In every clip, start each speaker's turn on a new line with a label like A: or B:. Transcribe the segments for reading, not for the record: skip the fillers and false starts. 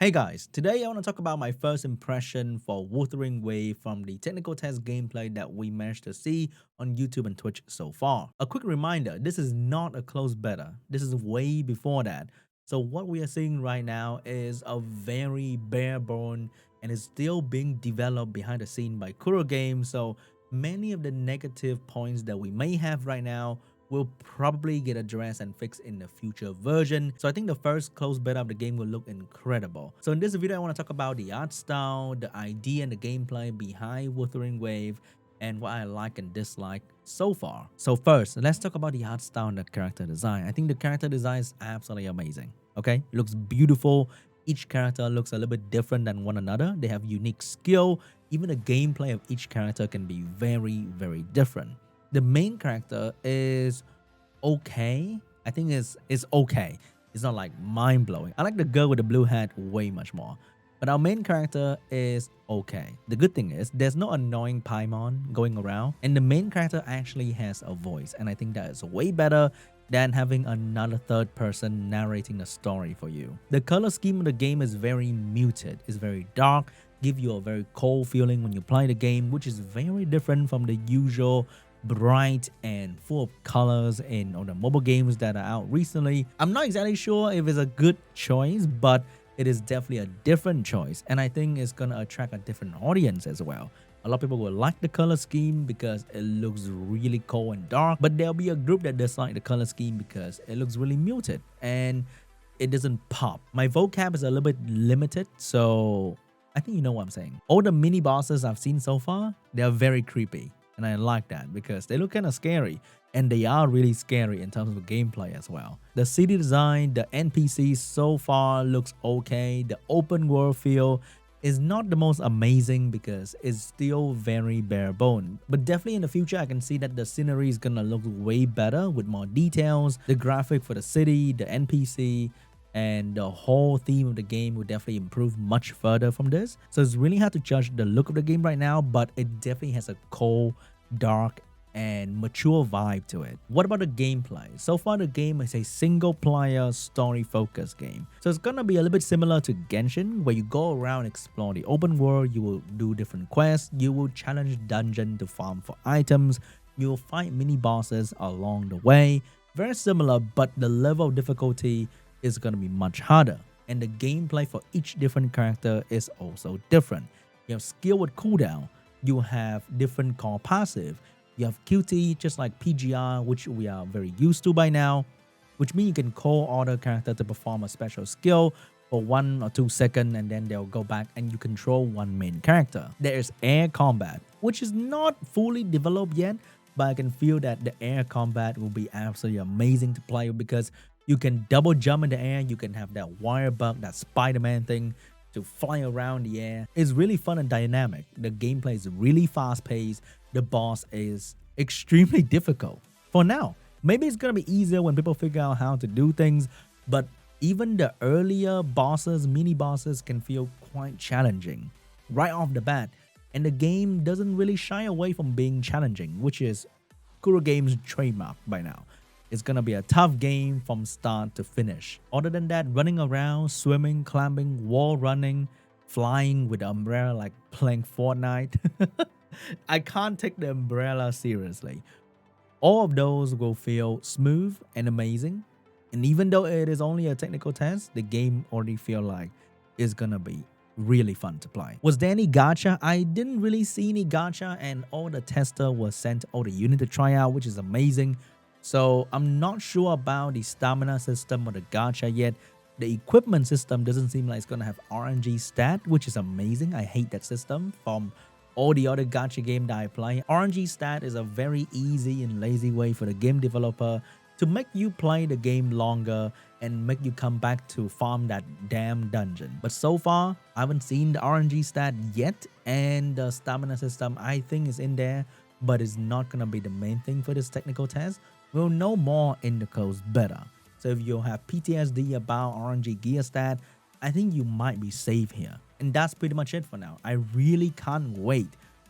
A: Hey guys, today I want to talk about my first impression for Wuthering Wave from the technical test gameplay that we managed to see on YouTube and Twitch so far. A quick reminder, this is not a closed beta. This is way before that. So what we are seeing right now is a very bare bone and is still being developed behind the scene by Kuro Games. So many of the negative points that we may have right now will probably get addressed and fixed in the future version. So I think the first closed beta of the game will look incredible. So in this video, I want to talk about the art style, the idea and the gameplay behind Wuthering Wave, and what I like and dislike so far. So first, let's talk about the art style and the character design. I think the character design is absolutely amazing. Okay, it looks beautiful. Each character looks a little bit different than one another. They have unique skill. Even the gameplay of each character can be very, very different. The main character is okay. I think it's okay. It's not like mind blowing. I like the girl with the blue hat way much more. But our main character is okay. The good thing is there's no annoying Paimon going around, and the main character actually has a voice, and I think that is way better than having another third person narrating a story for you. The color scheme of the game is very muted. It's very dark, give you a very cold feeling when you play the game, which is very different from the usual bright and full of colors in all the mobile games that are out recently. I'm not exactly sure if it's a good choice, but it is definitely a different choice, and I think it's gonna attract a different audience as well. A lot of people will like the color scheme because it looks really cold and dark, but there'll be a group that dislike the color scheme because it looks really muted and it doesn't pop. My vocab is a little bit limited, so I think you know what I'm saying. All the mini bosses I've seen so far, they are very creepy. And I like that because they look kind of scary, and they are really scary in terms of gameplay as well. The city design, the NPCs so far looks okay. The open world feel is not the most amazing because it's still very bare bone. But definitely in the future, I can see that the scenery is gonna look way better with more details. The graphic for the city, the NPC, and the whole theme of the game will definitely improve much further from this. So it's really hard to judge the look of the game right now, but it definitely has a cold, dark, and mature vibe to it. What about the gameplay? So far the game is a single player story focused game. So it's gonna be a little bit similar to Genshin, where you go around explore the open world, you will do different quests, you will challenge dungeon to farm for items, you will fight mini bosses along the way. Very similar, but the level of difficulty is going to be much harder, and the gameplay for each different character is also different. You have skill with cooldown, you have different call passive, you have QT just like PGR, which we are very used to by now, which means you can call other character to perform a special skill for 1 or 2 seconds, and then they'll go back and you control one main character. There is air combat, which is not fully developed yet, but I can feel that the air combat will be absolutely amazing to play because you can double jump in the air. You can have that wire bug, that Spider-Man thing to fly around the air. It's really fun and dynamic. The gameplay is really fast-paced. The boss is extremely difficult. For now, maybe it's going to be easier when people figure out how to do things, but even the earlier bosses, mini bosses can feel quite challenging right off the bat. And the game doesn't really shy away from being challenging, which is Kuro Games' trademark by now. It's gonna be a tough game from start to finish. Other than that, running around, swimming, climbing, wall running, flying with the umbrella like playing Fortnite. I can't take the umbrella seriously. All of those will feel smooth and amazing. And even though it is only a technical test, the game already feel like it's gonna be really fun to play. Was there any gacha? I didn't really see any gacha, and all the tester was sent all the unit to try out, which is amazing. So I'm not sure about the stamina system or the gacha yet. The equipment system doesn't seem like it's gonna have RNG stat, which is amazing. I hate that system from all the other gacha game that I play. RNG stat is a very easy and lazy way for the game developer to make you play the game longer and make you come back to farm that damn dungeon. But so far, I haven't seen the RNG stat yet, and the stamina system I think is in there, but it's not gonna be the main thing for this technical test. We'll know more in the closed beta. So if you have PTSD about RNG gear stat, I think you might be safe here. And that's pretty much it for now. I really can't wait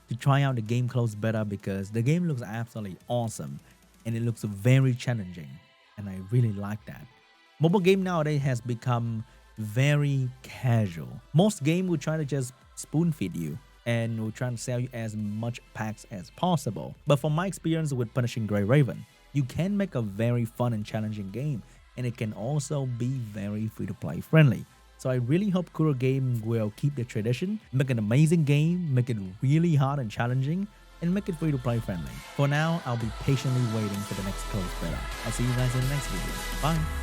A: to try out the game closed beta because the game looks absolutely awesome and it looks very challenging, and I really like that. Mobile game nowadays has become very casual. Most game will try to just spoon feed you and will try to sell you as much packs as possible. But from my experience with Punishing Grey Raven, you can make a very fun and challenging game, and it can also be very free-to-play friendly. So I really hope Kuro Game will keep the tradition, make an amazing game, make it really hard and challenging, and make it free-to-play friendly. For now, I'll be patiently waiting for the next closed beta. I'll see you guys in the next video. Bye!